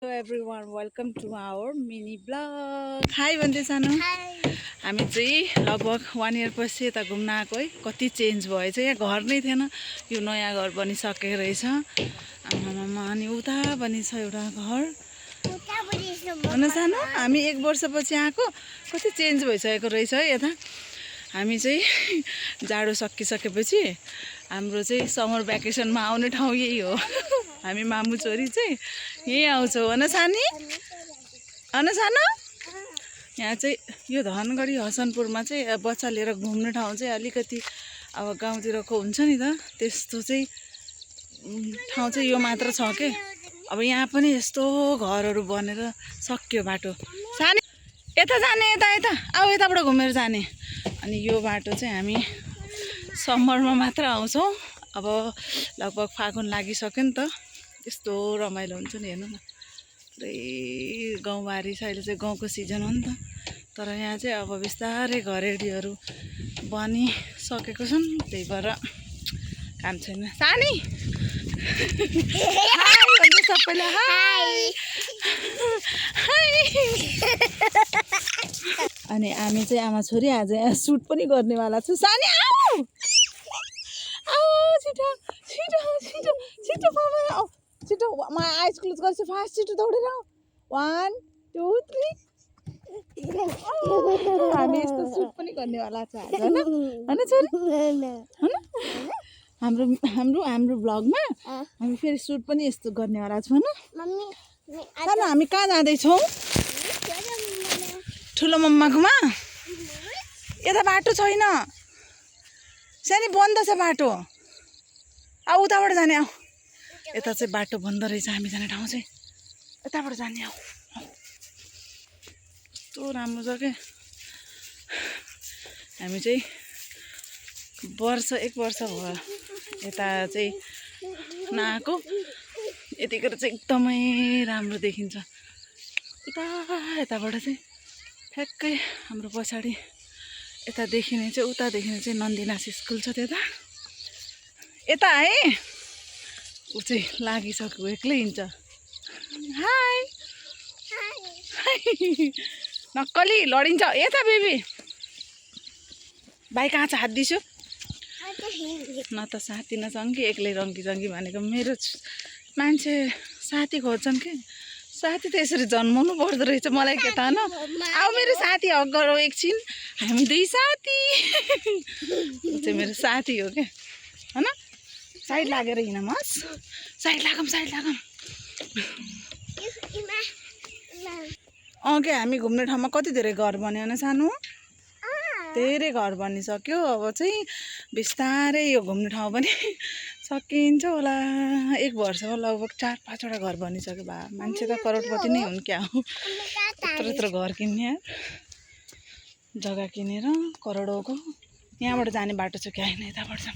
Hello everyone, welcome to our mini vlog. Hi भन्दै सानो हामी चाहिँ लगभग 1 year पछि यता घुम्न आएको है। कति चेन्ज भएछ, यहाँ घर नै थिएन, यो नयाँ घर बनिसकेको रहेछ। आमामा अनि उता पनि छ एउटा घर होइन सानो। हामी 1 वर्षपछि आएको, कति चेन्ज भइसकेको रहेछ है यता। हामी चाहिँ जाडो सकिसकेपछि हाम्रो चाहिँ समर भ्याकेसनमा आउने ठाउँ यही हो। हामी मामु छोरी चाहिँ यहीँ आउँछौँ होइन सानी, होइन सानो। यहाँ चाहिँ यो धनगढी हसनपुरमा चाहिँ बच्चा लिएर घुम्ने ठाउँ चाहिँ अलिकति अब गाउँतिरको हुन्छ नि त, त्यस्तो चाहिँ ठाउँ चाहिँ यो मात्र छ के। अब यहाँ पनि यस्तो घरहरू बनेर सक्यो बाटो। सानी यता जाने, यता यता अब यताबाट घुमेर जाने। अनि यो बाटो चाहिँ हामी समरमा मात्र आउँछौँ। अब लगभग फागुन लागिसक्यो नि त, यस्तो रमाइलो हुन्छ नि। हेर्नु न, पुरै गाउँबारी छ, अहिले चाहिँ गाउँको सिजन हो नि त। तर यहाँ चाहिँ अब बिस्तारै घरेडीहरू बनिसकेको छन्, त्यही भएर काम छैन। सानी सबैलाई हाई। अनि हामी चाहिँ आमा छोरी आज यहाँ सुट पनि गर्नेवाला छु। सानी आऊ आऊ, छिटो छिटो छिटो छिटो मामा आऊ, छिटो। म आइज क्लोज गर्छु, फास्ट छिटो दौडेर आऊ। 1 2 3। हामी यस्तो सुट पनि गर्नेवाला छ आज, होइन छोरी, होइन। हाम्रो हाम्रो हाम्रो भ्लगमा हामी फेरि सुट पनि यस्तो गर्नेवाला छौँ होइन। हामी कहाँ जाँदैछौँ? ठुलो मम्माकोमा। यता बाटो छैन सानी, बन्द छ बाटो। आऊ उताबाट जाने, आऊ। यता चाहिँ बाटो बन्द रहेछ, हामी जाने ठाउँ चाहिँ यताबाट जाने। आऊ, कस्तो राम्रो छ क्या। हामी चाहिँ 1 वर्ष भयो यता चाहिँ नआएको। यतिखेर चाहिँ एकदमै राम्रो देखिन्छ। यताबाट चाहिँ ठ्याक्कै हाम्रो पछाडि यता देखिने चाहिँ, उता देखिने चाहिँ नन्दीनास स्कुल छ त्यता। यता है ऊ चाहिँ लागिसक्यो, एक्लै हिँड्छ। हाई नक्कली लडिन्छ। यता बेबी भाइ कहाँ छ? हात दिन्छु न त, साथी नसँग कि एक्लै रङ्गी जङ्गी भनेको। मेरो मान्छे साथी खोज्छन् कि, साथी त यसरी जन्माउनु पर्दो रहेछ, मलाई के थाहा न। आऊ मेरो साथी हक गरौँ एकछिन, हामी 2 साथी। ऊ चाहिँ मेरो साथी हो क्या, होइन। साइड लागेर हिँडमस्, साइड लागौँ, साइड लागौँ। के हामी घुम्ने ठाउँमा कति धेरै घर बन्यो होइन सानो, धेरै घर बनिसक्यो। अब चाहिँ बिस्तारै यो घुम्ने ठाउँ पनि सकिन्छ होला। 1 वर्षमा लगभग 4-5 वटा घर बनिसक्यो। बा मान्छे त करोडपति नै हुन् क्या हो, यत्रो घर किन्ने, जग्गा किनेर करोडौँको। यहाँबाट जाने बाटो छ क्या, होइन यताबाट छ।